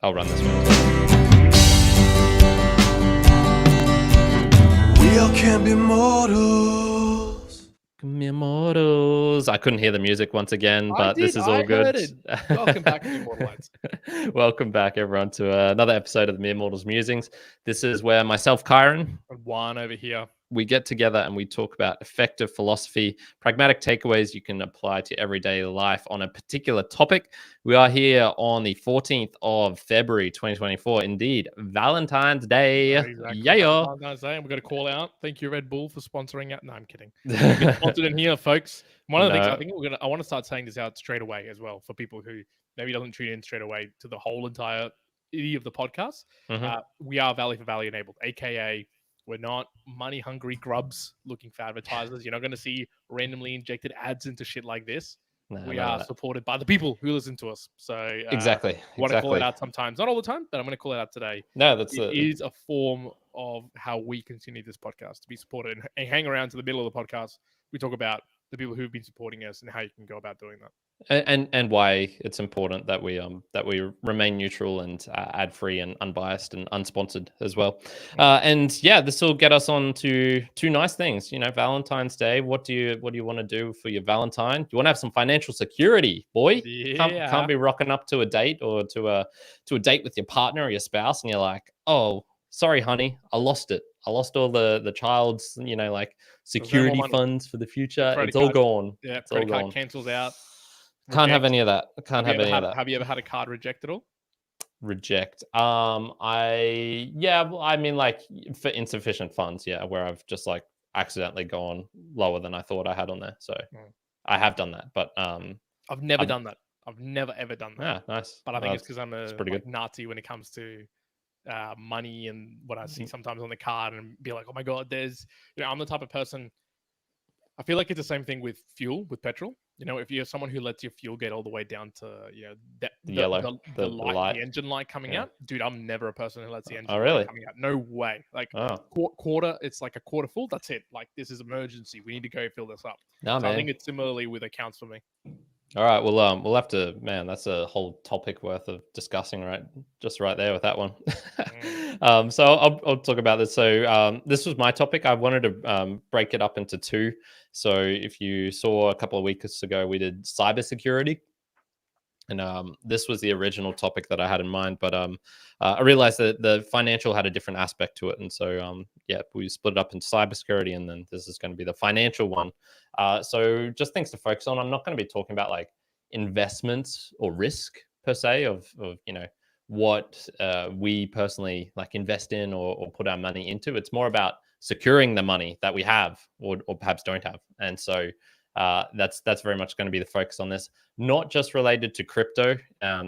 I'll run this one as well. We all can be mortals. Immortals. I couldn't hear the music once again, but this is all good. Heard it. Welcome back to Immortalites. Welcome back, everyone, to another episode of the Mere Mortals Musings. This is where myself, Kyron, And Juan over here. we get together and we talk about effective philosophy, pragmatic takeaways you can apply to everyday life on a particular topic. We are here on the 14th of February, 2024. Indeed, Valentine's Day. Exactly. Yeah. Valentine's Day, and we're going to call out. Thank you, Red Bull, for sponsoring it. No, I'm kidding. We've been sponsored in here, folks. One of the things I think I want to start saying this out straight away as well for people who maybe doesn't tune in straight away to the whole entire of the podcast. We are value for value enabled, aka we're not money hungry grubs looking for advertisers. You're not going to see randomly injected ads into shit like this. We are supported by the people who listen to us. So exactly. Want to call it out sometimes, not all the time, but I'm going to call it out today. No, it is a form of how we continue this podcast to be supported and hang around to the middle of the podcast. We talk about the people who've been supporting us and how you can go about doing that. And why it's important that we remain neutral and ad free and unbiased and unsponsored as well. And yeah, this will get us on to two nice things. You know, Valentine's Day. What do you want to do for your Valentine? You want to have some financial security, boy. Yeah. Can't be rocking up to a date or to a date with your partner or your spouse, and you're like, oh, sorry, honey, I lost it. I lost all the child's, like security funds for the future. It's all gone. Yeah, it's all credit card gone. cancels out. Can't have any of that. Have you ever had a card reject at all? Reject. I mean, like for insufficient funds, where I've just like accidentally gone lower than I thought I had on there. So I have done that, but I've never done that. I've never ever done that. Yeah, nice. But I think it's because I'm a Nazi when it comes to money and what I see sometimes on the card and be like, oh my god, I'm the type of person. I feel like it's the same thing with fuel, with petrol. If you're someone who lets your fuel get all the way down to the yellow, the light, the engine light coming out, dude, I'm never a person who lets the engine light coming out. No way. Like quarter, it's like a quarter full. That's it. Like this is emergency. We need to go fill this up. No, man. I think it's similarly with accounts for me. All right, well, we'll have to, man, that's a whole topic worth of discussing right there with that one. So I'll talk about this. So this was my topic. I wanted to break it up into two. So if you saw a couple of weeks ago, we did cybersecurity. And this was the original topic that I had in mind, but I realized that the financial had a different aspect to it. And so, we split it up into cybersecurity, and then this is going to be the financial one. So just things to focus on. I'm not going to be talking about like investments or risk per se of what we personally like invest in or put our money into. It's more about securing the money that we have or perhaps don't have. And so that's very much going to be the focus on this, not just related to crypto.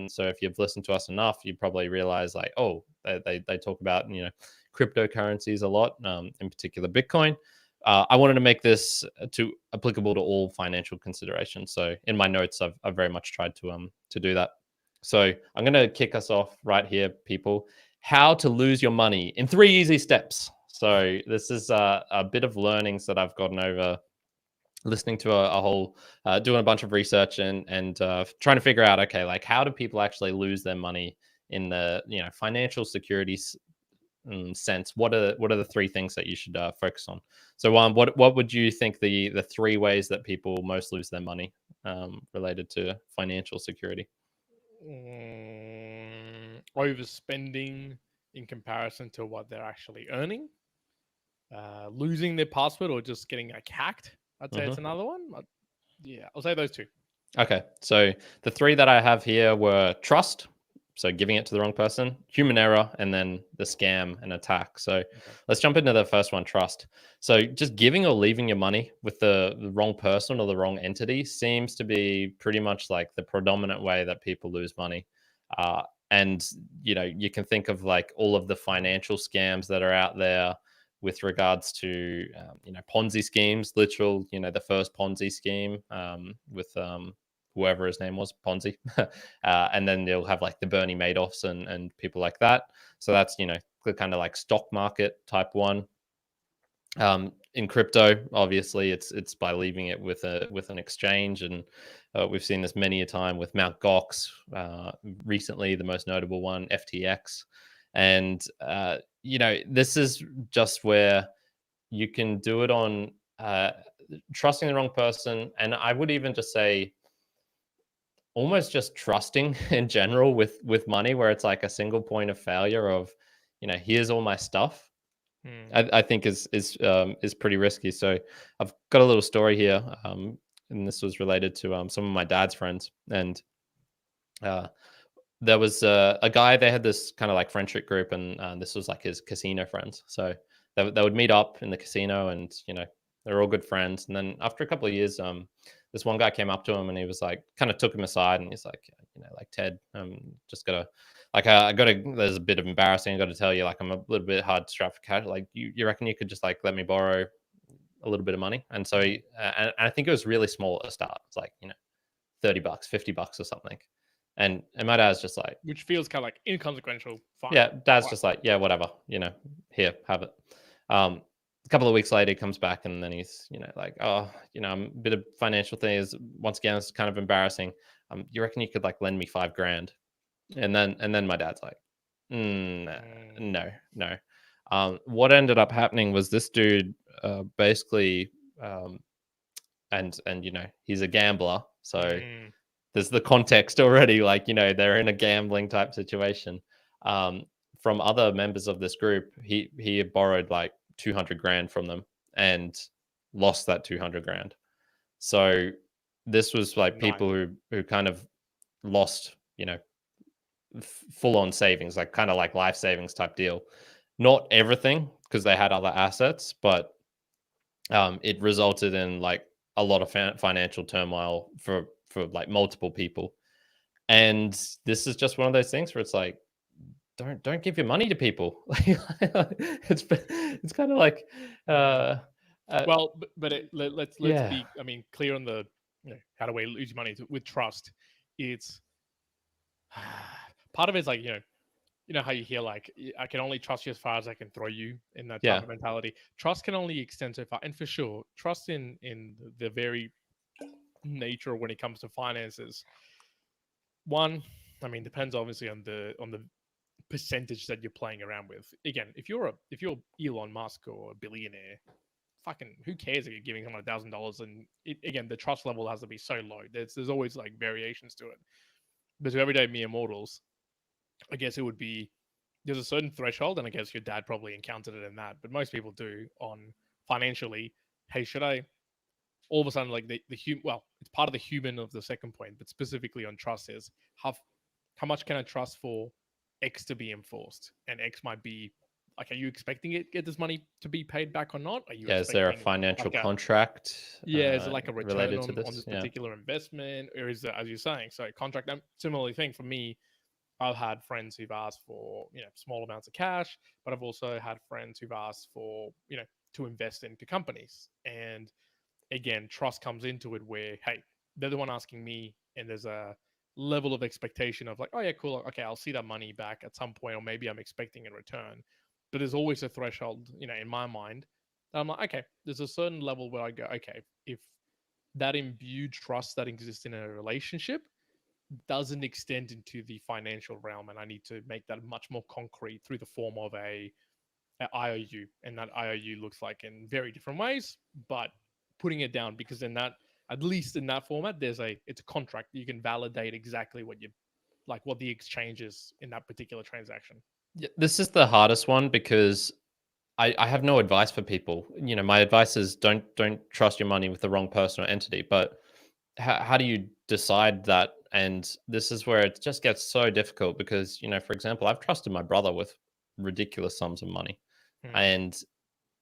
So if you've listened to us enough, you probably realize like, oh, they talk about cryptocurrencies a lot, in particular Bitcoin. I wanted to make this applicable to all financial considerations. So in my notes, I've very much tried to do that. So I'm going to kick us off right here, people. How to lose your money in 3 easy steps. So this is a bit of learnings that I've gotten over listening to a whole, doing a bunch of research and trying to figure out, okay, like how do people actually lose their money in the financial security sense? What are the 3 things that you should focus on? So what would you think the 3 ways that people most lose their money related to financial security? Overspending in comparison to what they're actually earning, losing their password, or just getting hacked. I'd say it's another one. I'll say those 2. Okay, so the 3 that I have here were trust, so giving it to the wrong person, human error, and then the scam and attack. So let's jump into the first one, trust. So just giving or leaving your money with the wrong person or the wrong entity seems to be pretty much like the predominant way that people lose money. And you can think of like all of the financial scams that are out there with regards to Ponzi schemes, the first Ponzi scheme with whoever his name was, Ponzi, and then they'll have like the Bernie Madoffs and people like that. So that's the kind of like stock market type one. in crypto, obviously, it's by leaving it with an exchange, and we've seen this many a time with Mt. Gox. Recently, the most notable one, FTX, and this is just where you can do it on trusting the wrong person, and I would even just say almost just trusting in general with money, where it's like a single point of failure of, here's all my stuff. I think is pretty risky. So I've got a little story here, and this was related to some of my dad's friends, and there was a guy. They had this kind of like friendship group, and this was like his casino friends. So they would meet up in the casino, and they're all good friends. And then after a couple of years, this one guy came up to him, and he was like, kind of took him aside, and he's like, like, Ted, just gotta, like, there's a bit of embarrassing. I got to tell you, like, I'm a little bit hard to strap for cash. Like, you reckon you could just like let me borrow a little bit of money? And so and I think it was really small at the start. It's like, $30, $50 or something. And my dad's just like, which feels kind of like inconsequential. Fine. Yeah, dad's just like, yeah, whatever, here, have it. A couple of weeks later, he comes back, and then he's, like, oh, I'm a bit of financial things. Once again, it's kind of embarrassing. You reckon you could like lend me $5,000? And then my dad's like, no. What ended up happening was this dude basically, and he's a gambler, so there's the context already, like, they're in a gambling type situation. From other members of this group, he had borrowed like $200,000 from them and lost that $200,000. So this was like people who kind of lost, full on savings, like kind of like life savings type deal. Not everything, because they had other assets, but it resulted in like a lot of financial turmoil for like multiple people. And this is just one of those things where it's like, don't give your money to people. it's kind of like well, but let's be, I mean, clear on the how do we lose money with trust. It's part of it's like, how you hear like, I can only trust you as far as I can throw you, in that type of mentality. Trust can only extend so far, and for sure, trust in the very nature when it comes to finances. One, I mean, depends obviously on the percentage that you're playing around with. Again, if you're Elon Musk or a billionaire, fucking who cares if you're giving someone $1,000? And again, the trust level has to be so low. There's always like variations to it. But to everyday mere mortals, I guess it would be, there's a certain threshold, and I guess your dad probably encountered it in that, but most people do on financially. Hey, should I? All of a sudden, like well, it's part of the human of the second point, but specifically on trust is how much can I trust for X to be enforced? And X might be like, are you expecting get this money to be paid back or not? Are you? Is there a financial contract? Is it like a return related on to this particular investment, or is it, as you're saying, so contract? Similarly thing for me, I've had friends who've asked for small amounts of cash, but I've also had friends who've asked for to invest into companies. And again, trust comes into it where, hey, they're the one asking me, and there's a level of expectation of like, oh yeah, cool, okay, I'll see that money back at some point, or maybe I'm expecting a return. But there's always a threshold, in my mind, that I'm like, okay, there's a certain level where I go, okay, if that imbued trust that exists in a relationship doesn't extend into the financial realm, and I need to make that much more concrete through the form of a IOU, and that IOU looks like in very different ways, but putting it down, because in that, at least in that format, it's a contract. You can validate exactly what the exchange is in that particular transaction. Yeah, this is the hardest one, because I have no advice for people. My advice is don't trust your money with the wrong person or entity. But how do you decide that? And this is where it just gets so difficult, because for example, I've trusted my brother with ridiculous sums of money, and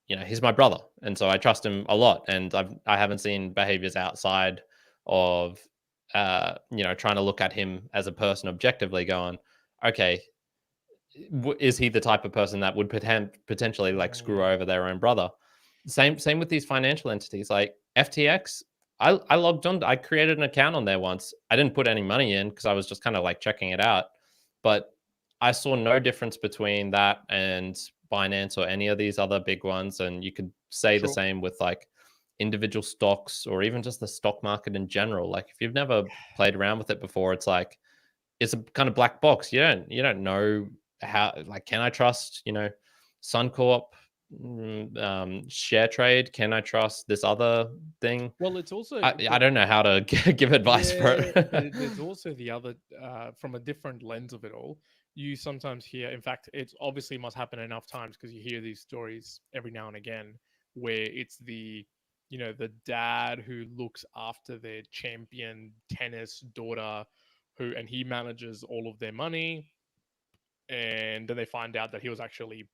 he's my brother, and so I trust him a lot. And I haven't seen behaviors outside of trying to look at him as a person objectively, going, okay, is he the type of person that would potentially like screw over their own brother? Same with these financial entities like FTX. I logged on. I created an account on there once. I didn't put any money in because I was just kind of like checking it out. But I saw no difference between that and Binance or any of these other big ones. And you could say the Sure. same with like individual stocks or even just the stock market in general. Like if you've never played around with it before, it's like it's a kind of black box. You don't know how, like, can I trust, Suncorp share trade? Can I trust this other thing? Well, it's also I don't know how to give advice for yeah, it. there's also the other from a different lens of it all. You sometimes hear, in fact, it's obviously must happen enough times because you hear these stories every now and again where it's the dad who looks after their champion tennis daughter and he manages all of their money, and then they find out that he was actually,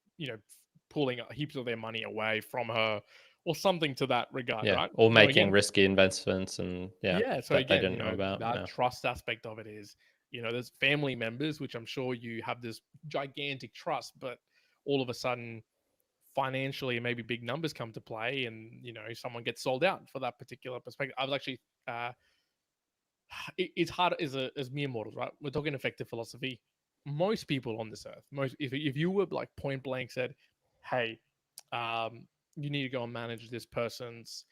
pulling heaps of their money away from her or something to that regard, Yeah, right? or So making again, risky investments, and yeah, so that they again, didn't know about. that Yeah, trust aspect of it is, there's family members, which I'm sure you have this gigantic trust, but all of a sudden, financially, maybe big numbers come to play, and someone gets sold out for that particular perspective. I was actually, it's hard as mere mortals, right? We're talking effective philosophy. Most people on this earth, if you were like point blank said, "Hey, you need to go and manage this person's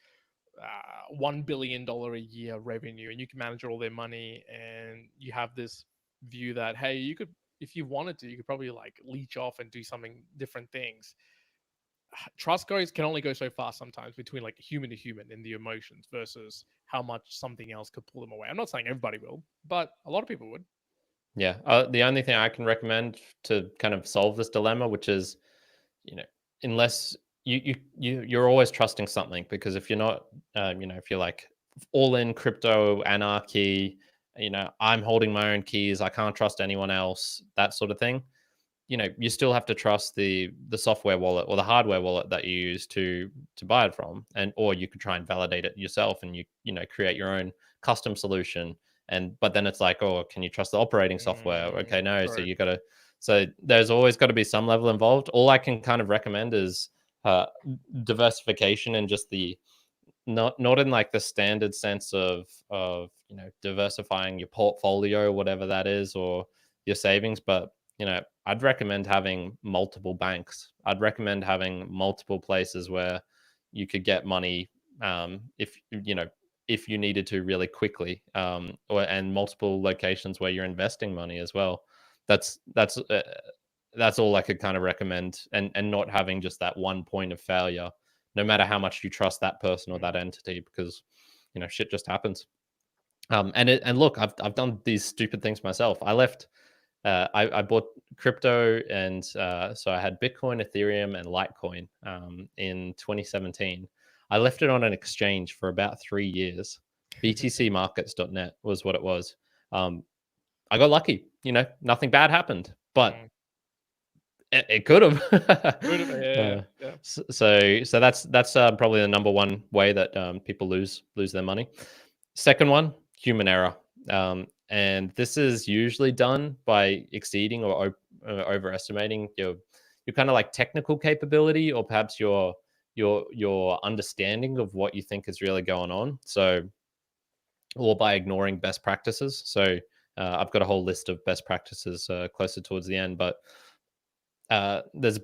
$1 billion a year revenue, and you can manage all their money, and you have this view that, hey, you could, if you wanted to, you could probably like leech off and do something different things." Trust goes can only go so far sometimes between like human to human in the emotions versus how much something else could pull them away. I'm not saying everybody will, but a lot of people would. yeah. The only thing I can recommend to kind of solve this dilemma, which is, you know, unless you're always trusting something, because if you're not, if you're like all in crypto anarchy, I'm holding my own keys, I can't trust anyone else, that sort of thing. You still have to trust the software wallet or the hardware wallet that you use to buy it from, and or you could try and validate it yourself, and create your own custom solution. And but then it's like, oh, can you trust the operating software? Okay, no. So True. you gotta so there's always got to be some level involved. All I can kind of recommend is uh diversification, and just the not in like the standard sense of diversifying your portfolio, whatever that is, or your savings, but I'd recommend having multiple banks. I'd recommend having multiple places where you could get money, if you needed to really quickly, and multiple locations where you're investing money as well. That's all I could kind of recommend, and not having just that one point of failure, no matter how much you trust that person or that entity, because shit just happens. And look, I've done these stupid things myself. I left. I bought crypto, and so I had Bitcoin, Ethereum, and Litecoin in 2017. I left it on an exchange for about 3 years. BTCmarkets.net was what it was. I got lucky. Nothing bad happened, but it could have. Yeah, yeah. So that's probably the number one way that people lose their money. Second one, human error, and this is usually done by exceeding or overestimating your kind of like technical capability, or perhaps your understanding of what you think is really going on. So, or by ignoring best practices. So I've got a whole list of best practices closer towards the end, but there's a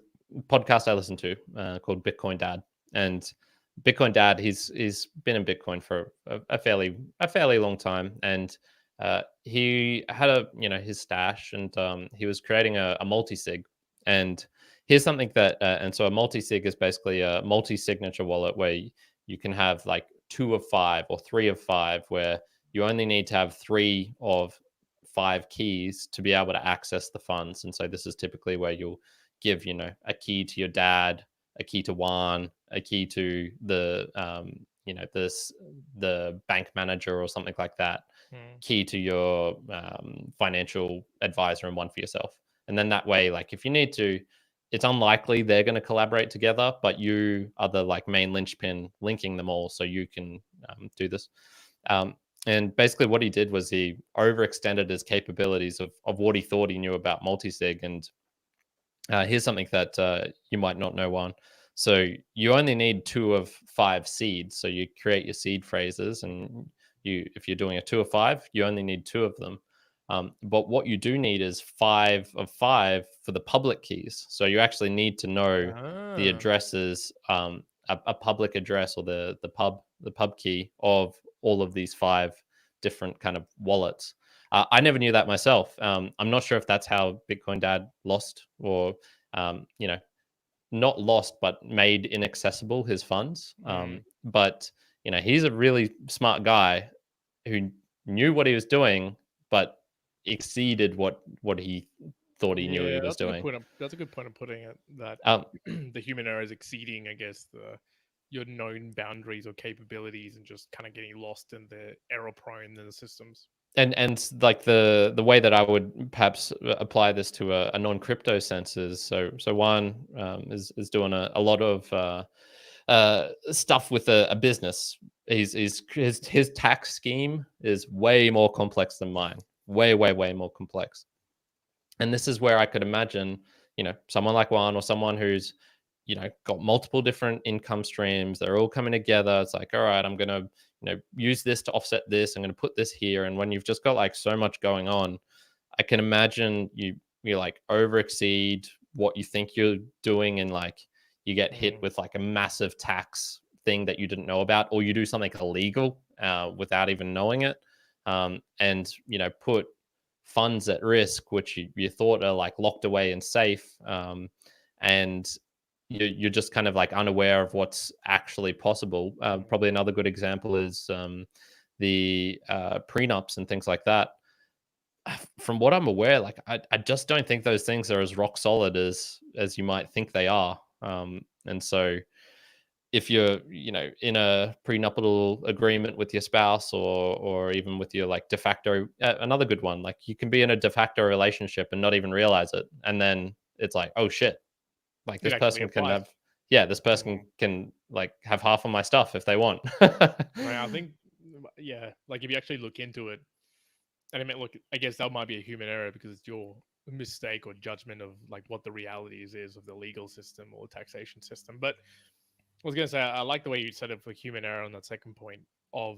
podcast I listen to called Bitcoin Dad, and Bitcoin Dad, he's been in Bitcoin for a fairly long time, and he had his stash, and he was creating a multi-sig. And here's something that and so a multi-sig is basically a multi-signature wallet where you can have like 2 of 5 or 3 of 5, where you only need to have 3 of 5 keys to be able to access the funds. And so this is typically where you'll give a key to your dad, a key to Juan, a key to the bank manager or something like that, key to your financial advisor, and one for yourself. And then that way, like if you need to, it's unlikely they're going to collaborate together, but you are the like main linchpin linking them all, so you can do this. And basically what he did was he overextended his capabilities of what he thought he knew about multisig. And here's something that you might not know, Juan. So you only need 2 of 5 seeds. So you create your seed phrases, and if you're doing a 2 of 5, you only need 2 of them. But what you do need is 5 of 5 for the public keys. So you actually need to know the addresses a public address or the pub key of all of these 5 different kind of wallets. I never knew that myself. I'm not sure if that's how Bitcoin Dad lost, or not lost, but made inaccessible his funds. But he's a really smart guy who knew what he was doing, but exceeded what he thought he knew he was doing. That's a good point of putting it. That the human error is exceeding, I guess, your known boundaries or capabilities, and just kind of getting lost in the error prone in the systems. And like the way that I would perhaps apply this to a non-crypto sense is, so Juan is doing a lot of stuff with a business. His tax scheme is way more complex than mine, way more complex. And this is where I could imagine someone like Juan, or someone who's got multiple different income streams. They're all coming together. It's like, all right, I'm gonna use this to offset this. I'm gonna put this here. And when you've just got like so much going on, I can imagine you like over exceed what you think you're doing, and like you get hit with like a massive tax thing that you didn't know about, or you do something illegal without even knowing it, and put funds at risk, which you thought are like locked away and safe, and you're just kind of like unaware of what's actually possible. Probably another good example is the prenups and things like that. From what I'm aware, like I just don't think those things are as rock solid as you might think they are. And so if you're in a prenuptial agreement with your spouse, or even with your like de facto, another good one, like you can be in a de facto relationship and not even realize it, and then it's like, oh shit, like this person can have this person can like have half of my stuff if they want. I think like if you actually look into it, and I mean, look, I guess that might be a human error because it's your mistake or judgment of like what the realities is of the legal system or taxation system. But I was going to say, I like the way you said it for human error on that second point of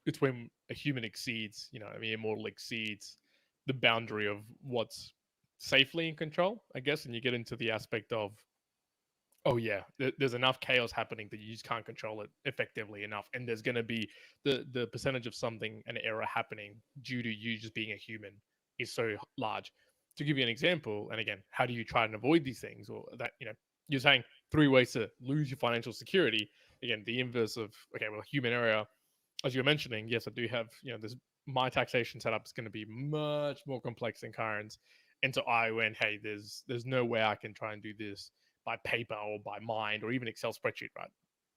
it's when a human exceeds, immortal exceeds the boundary of what's safely in control, I guess. And you get into the aspect of, oh yeah, there's enough chaos happening that you just can't control it effectively enough. And there's going to be the percentage of something, an error happening due to you just being a human is so large. To give you an example, and again, how do you try and avoid these things? Or that, you're saying 3 ways to lose your financial security. Again, the inverse of, okay, well, human error, as you were mentioning, yes, I do have, this, my taxation setup is going to be much more complex than Karen's. And so I went, hey, there's no way I can try and do this by paper or by mind or even Excel spreadsheet, right?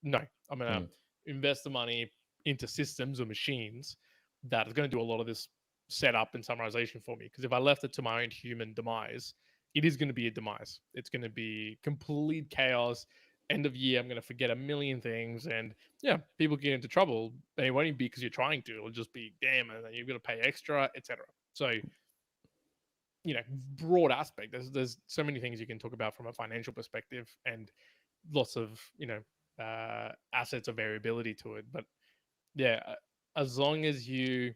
No, I'm going to invest the money into systems or machines that is going to do a lot of this setup and summarization for me. Because if I left it to my own human demise, it is going to be a demise. It's going to be complete chaos. End of year, I'm going to forget a million things. And yeah, people get into trouble. And it won't even be because you're trying to. It'll just be, damn, and then you've got to pay extra, etc. So, broad aspect. There's so many things you can talk about from a financial perspective, and lots of, assets of variability to it. But yeah, as long as you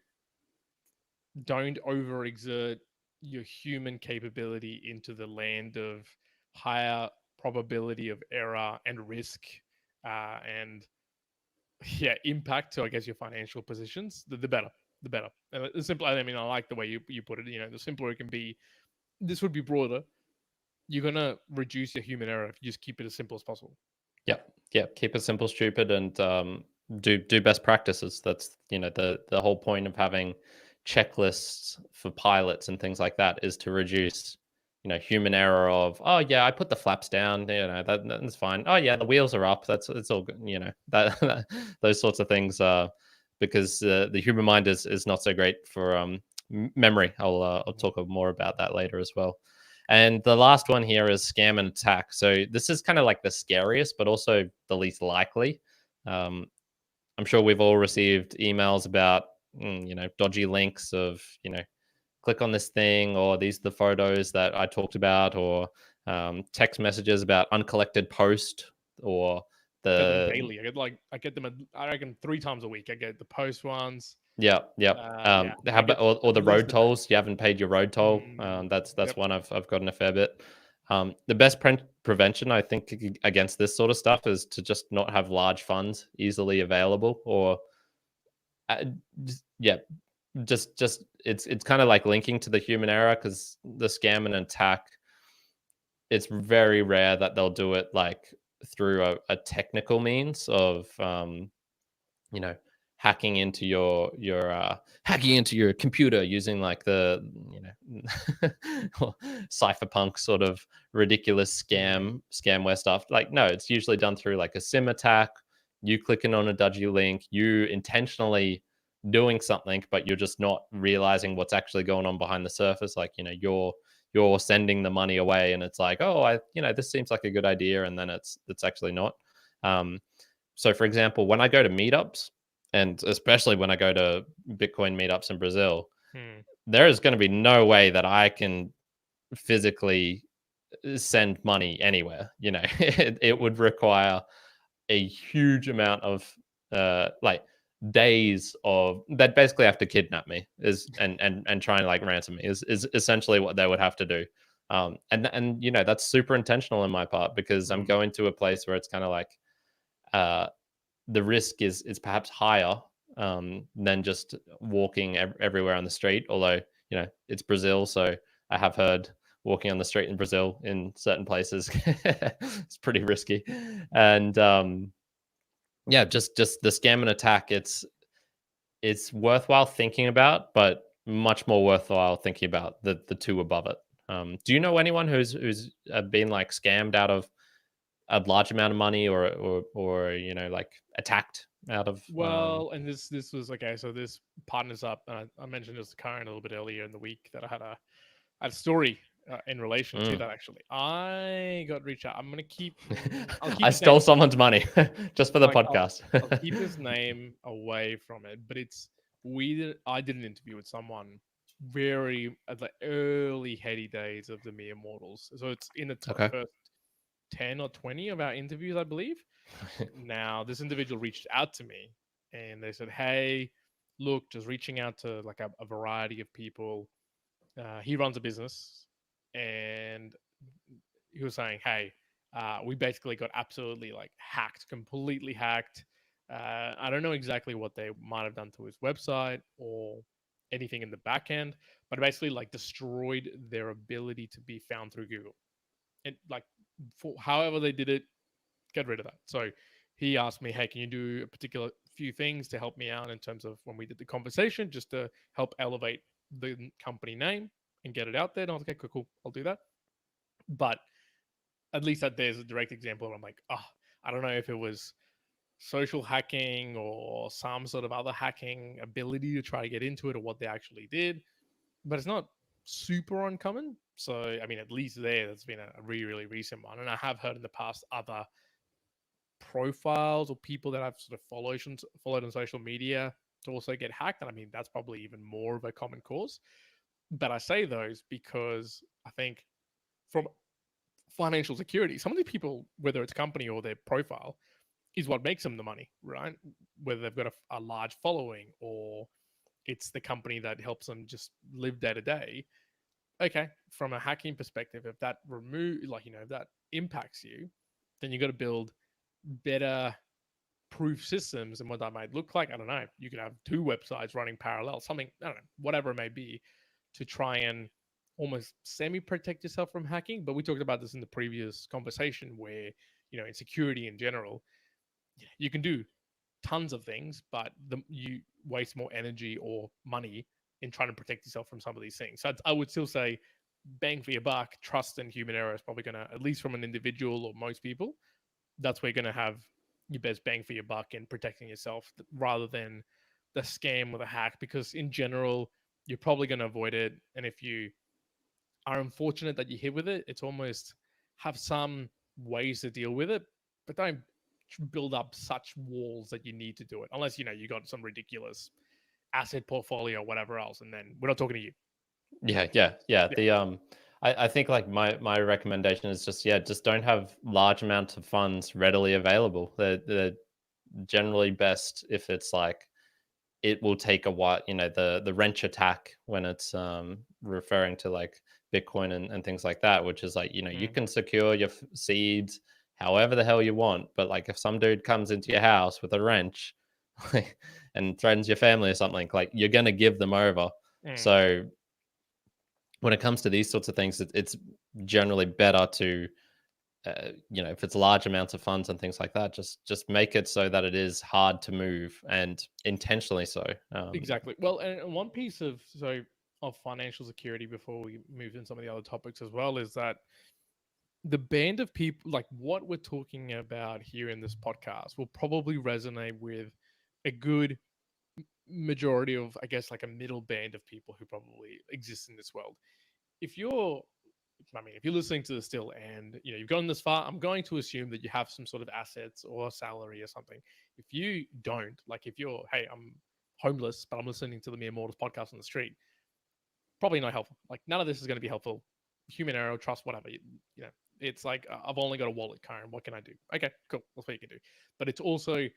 don't overexert your human capability into the land of higher probability of error and risk, and impact to, I guess, your financial positions, the better. The better. And the simpler, I mean, I like the way you put it. The simpler it can be. This would be broader. You're gonna reduce your human error if you just keep it as simple as possible. Yeah. Keep it simple, stupid, and do best practices. That's the whole point of having checklists for pilots and things like that, is to reduce human error of, oh yeah, I put the flaps down, that's fine. Oh yeah, the wheels are up, it's all good, that those sorts of things, because the human mind is not so great for memory. I'll talk more about that later as well. And the last one here is scam and attack. So this is kind of like the scariest, but also the least likely. I'm sure we've all received emails about dodgy links of click on this thing, or these are the photos that I talked about, or text messages about uncollected post, or the daily. I get them. I reckon 3 times a week. I get the post ones. Yeah. How about or the road tolls? You haven't paid your road toll. That's one I've gotten a fair bit. The prevention, I think, against this sort of stuff is to just not have large funds easily available, or uh, yeah, just it's kind of like linking to the human error, because the scam and attack, it's very rare that they'll do it like through a technical means of you know, hacking into your hacking into your computer using like the, cypherpunk sort of ridiculous scamware stuff. Like, no, it's usually done through like a sim attack, you clicking on a dodgy link, you intentionally doing something, but you're just not realizing what's actually going on behind the surface. Like, you're sending the money away, and it's like, oh, this seems like a good idea, and then it's actually not. um so, for example, when I go to meetups, and especially when I go to Bitcoin meetups in Brazil, Hmm. there is going to be no way that I can physically send money anywhere. It would require a huge amount of like days of that basically have to kidnap me is and try and like ransom me is essentially what they would have to do. And that's super intentional on my part, because I'm going to a place where it's kind of like uh the risk is perhaps higher than just walking everywhere on the street. Although it's Brazil, so I have heard walking on the street in Brazil in certain places it's pretty risky. And yeah, just the scam and attack. It's worthwhile thinking about, but much more worthwhile thinking about the two above it. Do you know anyone who's been like scammed out of a large amount of money, or like attacked out of Well, and this was okay. So this partners up, and I mentioned this to Karen a little bit earlier in the week that I had a story in relation to that. Actually, I got reached out. I'm gonna keep. I'll keep I his name. stole someone's money just for the Like podcast. I'll keep his name away from it. But I did an interview with someone very at the early heady days of the mere mortals. So it's in the Okay. first 10 or 20 of our interviews, I believe. Now, this individual reached out to me and they said, hey, look, just reaching out to like a variety of people. He runs a business and he was saying, hey, we basically got absolutely like hacked, completely hacked. I don't know exactly what they might have done to his website or anything in the back end, but basically like destroyed their ability to be found through Google. And like, for however they did it, get rid of that. So he asked me, hey, can you do a particular few things to help me out in terms of when we did the conversation, just to help elevate the company name and get it out there? And I was like, okay, cool, I'll do that. But at least that there's a direct example where I'm like, oh, I don't know if it was social hacking or some sort of other hacking ability to try to get into it, or what they actually did. But it's not super uncommon. So, I mean, at least that's been a really, really recent one. And I have heard in the past other profiles or people that I've sort of followed on social media to also get hacked. And I mean, that's probably even more of a common cause. But I say those because I think from financial security, some of the people, whether it's company or their profile, is what makes them the money, right? Whether they've got a large following or it's the company that helps them just live day to day. Okay, from a hacking perspective, if that if that impacts you, then you got to build better proof systems. And what that might look like, I don't know. You could have two websites running parallel, something, I don't know, whatever it may be, to try and almost semi protect yourself from hacking. But we talked about this in the previous conversation where, in security in general, you can do tons of things, but you waste more energy or money in trying to protect yourself from some of these things. So I would still say bang for your buck, trust and human error is probably going to, at least from an individual or most people, that's where you're going to have your best bang for your buck in protecting yourself rather than the scam or the hack, because in general, you're probably going to avoid it. And if you are unfortunate that you hit with it, it's almost have some ways to deal with it, but don't build up such walls that you need to do it unless you got some ridiculous asset portfolio or whatever else, and then we're not talking to you. Yeah. I think like my recommendation is just don't have large amounts of funds readily available. They're generally best if it's like it will take a while. The wrench attack, when it's referring to like Bitcoin and things like that, which is like, you Mm. can secure your seeds however the hell you want, but like if some dude comes into your house with a wrench and threatens your family or something, like you're going to give them over. Mm. So when it comes to these sorts of things, it's generally better to if it's large amounts of funds and things like that, just make it so that it is hard to move, and intentionally so. Exactly. Well, and one piece of financial security before we move in some of the other topics as well is that the band of people, like what we're talking about here in this podcast, will probably resonate with a good majority of, I guess, like a middle band of people who probably exist in this world. If you're if you're listening to this still and you've gone this far, I'm going to assume that you have some sort of assets or salary or something. If you don't, like if you're, hey, I'm homeless, but I'm listening to the Mere Mortals podcast on the street, probably not helpful. Like none of this is going to be helpful. Human error, trust, whatever. It's like I've only got a wallet, Karen. What can I do? Okay, cool. That's what you can do. But it's also,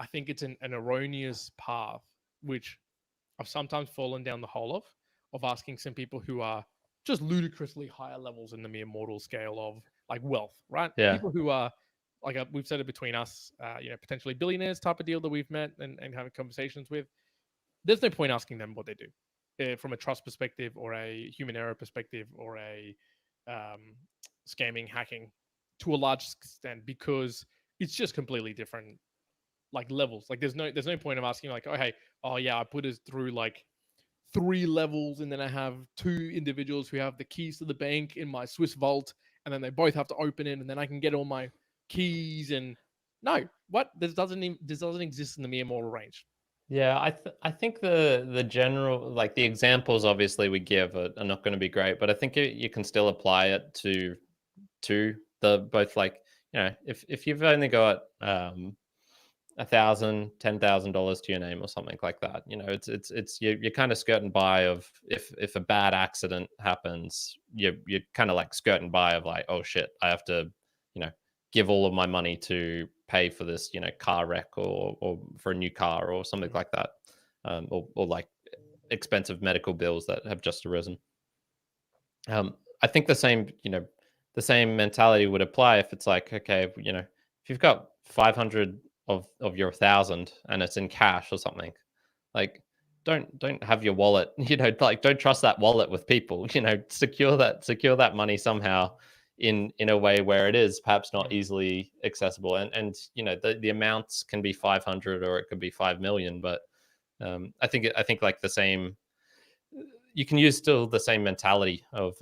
I think it's an erroneous path, which I've sometimes fallen down the hole of asking some people who are just ludicrously higher levels in the mere mortal scale of like wealth, right? Yeah. People who are like we've said it between us, potentially billionaires type of deal that we've met and having conversations with. There's no point asking them what they do from a trust perspective or a human error perspective or a scamming, hacking to a large extent, because it's just completely different like levels. Like there's no point of asking like, oh yeah, I put us through like 3 levels and then I have 2 individuals who have the keys to the bank in my Swiss vault and then they both have to open it and then I can get all my keys. And no, what, this doesn't exist in the mere mortal range. Yeah, I think the general, like the examples obviously we give are not going to be great, but I think you can still apply it to the both, like, if you've only got $1,000, $10,000 to your name or something like that, it's you're kind of skirting by of, if a bad accident happens, you're kind of like skirting by of like, oh shit, I have to give all of my money to pay for this car wreck or for a new car or something like that, or like expensive medical bills that have just arisen. I think the same mentality would apply if it's like, okay, if you've got 500 of your 1,000 and it's in cash or something, like don't have your wallet, like don't trust that wallet with people, secure that money somehow in a way where it is perhaps not easily accessible, and the amounts can be 500 or it could be 5 million, but I think like the same, you can use still the same mentality of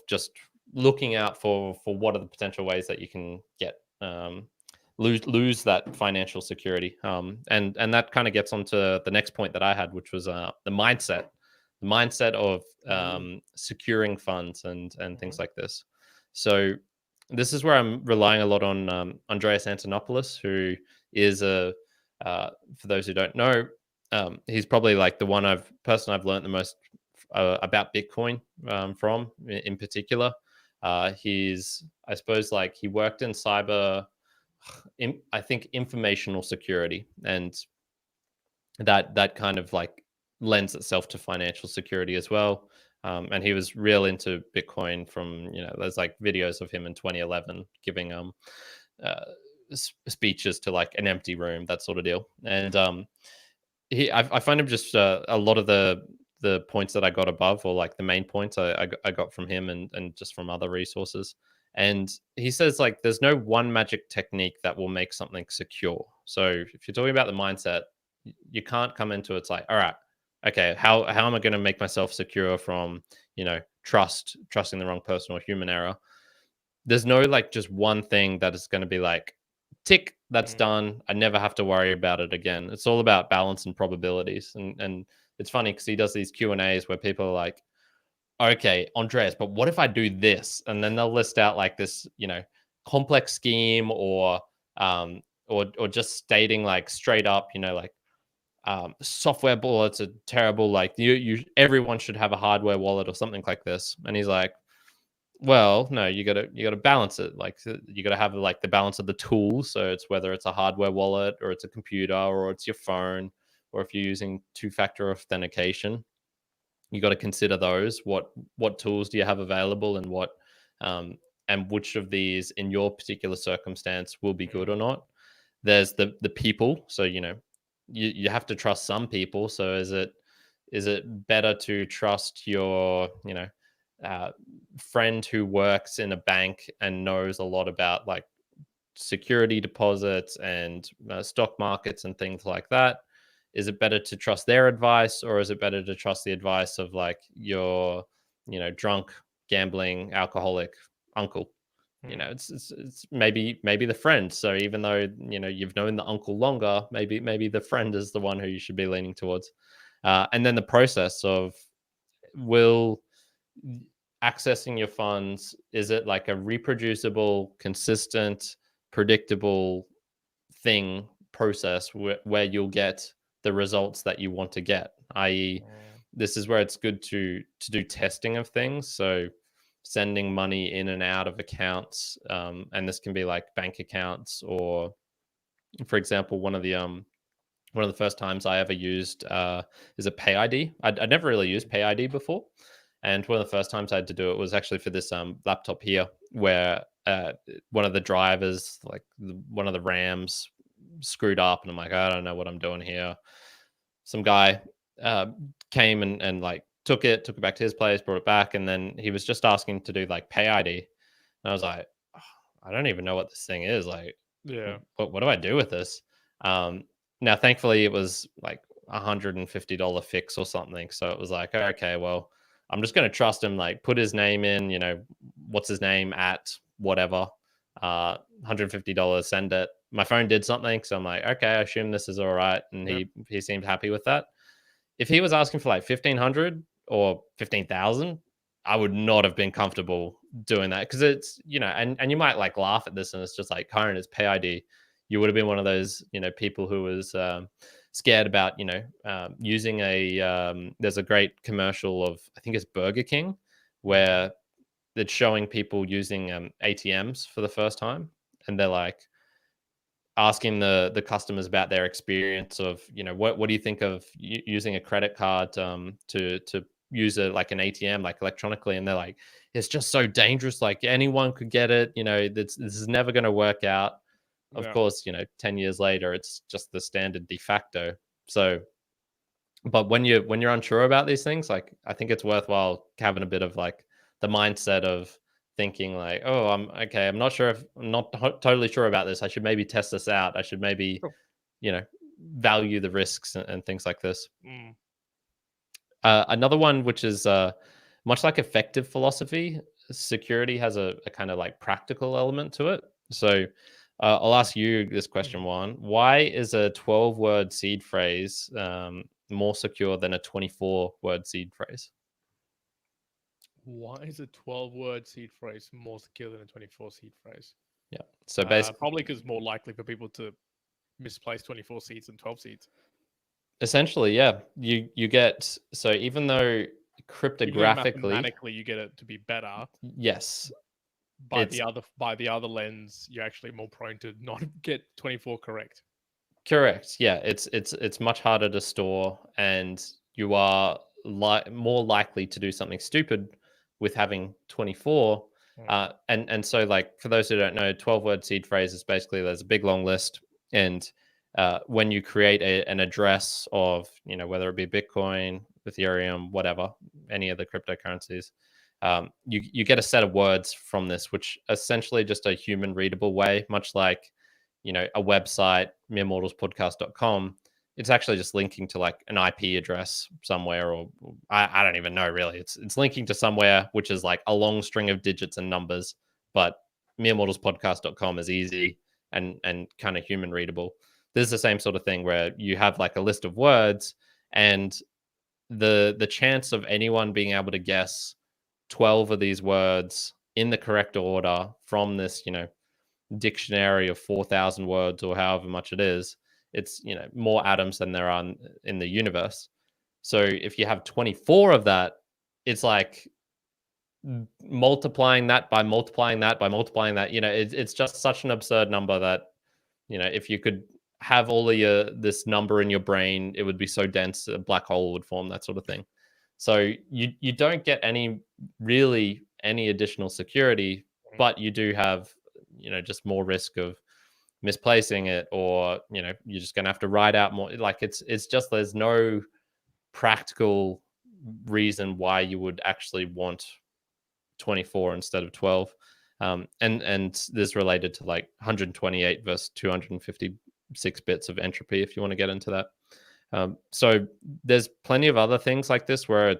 just looking out for what are the potential ways that you can get lose that financial security, and that kind of gets onto the next point that I had, which was the mindset of securing funds and things like this. So this is where I'm relying a lot on Andreas Antonopoulos, who is for those who don't know, he's probably like the person I've learned the most about Bitcoin from in particular. He's, I suppose, like he worked in cyber, I think informational security, and that kind of like lends itself to financial security as well. And he was real into Bitcoin from, there's like videos of him in 2011 giving speeches to like an empty room, that sort of deal. And I find him just a lot of the points that I got above, or like the main points I got from him and just from other resources. And he says like there's no one magic technique that will make something secure. So if you're talking about the mindset, you can't come into it's like, all right, okay, how am I going to make myself secure from trusting the wrong person or human error? There's no like just one thing that is going to be like, tick, that's done, I never have to worry about it again. It's all about balance and probabilities. And it's funny because he does these Q&As where people are like, okay, Andreas, but what if I do this? And then they'll list out like this, complex scheme, or just stating like straight up, like software wallets are terrible. Like everyone should have a hardware wallet or something like this. And he's like, well, no, you gotta balance it. Like you gotta have like the balance of the tools. So it's whether it's a hardware wallet or it's a computer or it's your phone, or if you're using 2-factor authentication. you got to consider those. What tools do you have available, and and which of these in your particular circumstance will be good or not. There's the people. So you have to trust some people. So is it better to trust your friend who works in a bank and knows a lot about like security deposits and stock markets and things like that? Is it better to trust their advice, or is it better to trust the advice of like your drunk, gambling, alcoholic uncle? It's maybe the friend. So even though you've known the uncle longer, maybe the friend is the one who you should be leaning towards. And then the process of will accessing your funds, is it like a reproducible, consistent, predictable process where you'll get the results that you want to get, i.e. this is where it's good to do testing of things. So sending money in and out of accounts, and this can be like bank accounts, or for example, one of the first times I ever used is a Pay ID. I'd never really used Pay ID before, and one of the first times I had to do it was actually for this laptop here, where one of the drivers, like one of the RAMs, screwed up, and I'm like, I don't know what I'm doing here. Some guy came and like took it back to his place, brought it back, and then he was just asking to do like Pay ID, and I was like, oh, I don't even know what this thing is. Like, what do I do with this? Now, thankfully, it was like $150 fix or something, so it was like, okay, well, I'm just going to trust him. Like, put his name in, what's his name at whatever, $150, send it. My phone did something, so I'm like, okay, I assume this is all right, and he seemed happy with that. If he was asking for like 1,500 or 15,000, I would not have been comfortable doing that, because it's and you might like laugh at this, and it's just like, Kyron, it's Pay ID. You would have been one of those people who was scared about using there's a great commercial of, I think it's Burger King, where it's showing people using ATMs for the first time, and they're like asking the customers about their experience of what do you think of using a credit card to use like an ATM, like electronically, and they're like, it's just so dangerous, like anyone could get it, this is never going to work out. Of course, 10 years later, it's just the standard de facto. So, but when you're unsure about these things, like, I think it's worthwhile having a bit of like the mindset of thinking like, oh, I'm not sure if I'm not totally sure about this. I should maybe test this out. I should maybe, value the risks and things like this. Another one, which is much like effective philosophy, security has a kind of like practical element to it. So I'll ask you this question, Juan. Why is a 12-word seed phrase more secure than a 24-word seed phrase? Why is a 12-word seed phrase more secure than a 24 seed phrase? Yeah. So basically, probably because it's more likely for people to misplace 24 seeds than 12 seeds. Essentially, yeah. You get, so even though cryptographically, mathematically you get it to be better. Yes. By the other lens, you're actually more prone to not get 24 correct. Correct. Yeah, it's much harder to store, and you are more likely to do something stupid with having 24. And so, like, for those who don't know, 12-word seed phrase is basically, there's a big long list, and when you create an address of whether it be Bitcoin, Ethereum, whatever, any of the cryptocurrencies, you get a set of words from this, which essentially just a human readable way, much like a website, meremortalspodcast.com. It's actually just linking to like an IP address somewhere, or I don't even know really. It's linking to somewhere which is like a long string of digits and numbers, but meremortalspodcast.com is easy and kind of human readable. This is the same sort of thing where you have like a list of words, and the chance of anyone being able to guess 12 of these words in the correct order from this, dictionary of 4,000 words or however much it is, it's, more atoms than there are in the universe. So if you have 24 of that, it's like multiplying that by multiplying that by multiplying that, it's just such an absurd number that, if you could have all of this number in your brain, it would be so dense a black hole would form, that sort of thing. So you don't get any additional security, but you do have, just more risk of misplacing it, or you're just going to have to ride out more. Like it's just, there's no practical reason why you would actually want 24 instead of 12. And this is related to like 128 versus 256 bits of entropy, if you want to get into that. So there's plenty of other things like this where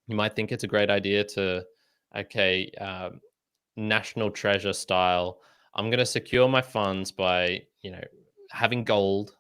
you might think it's a great idea to, national treasure style, I'm going to secure my funds by, having gold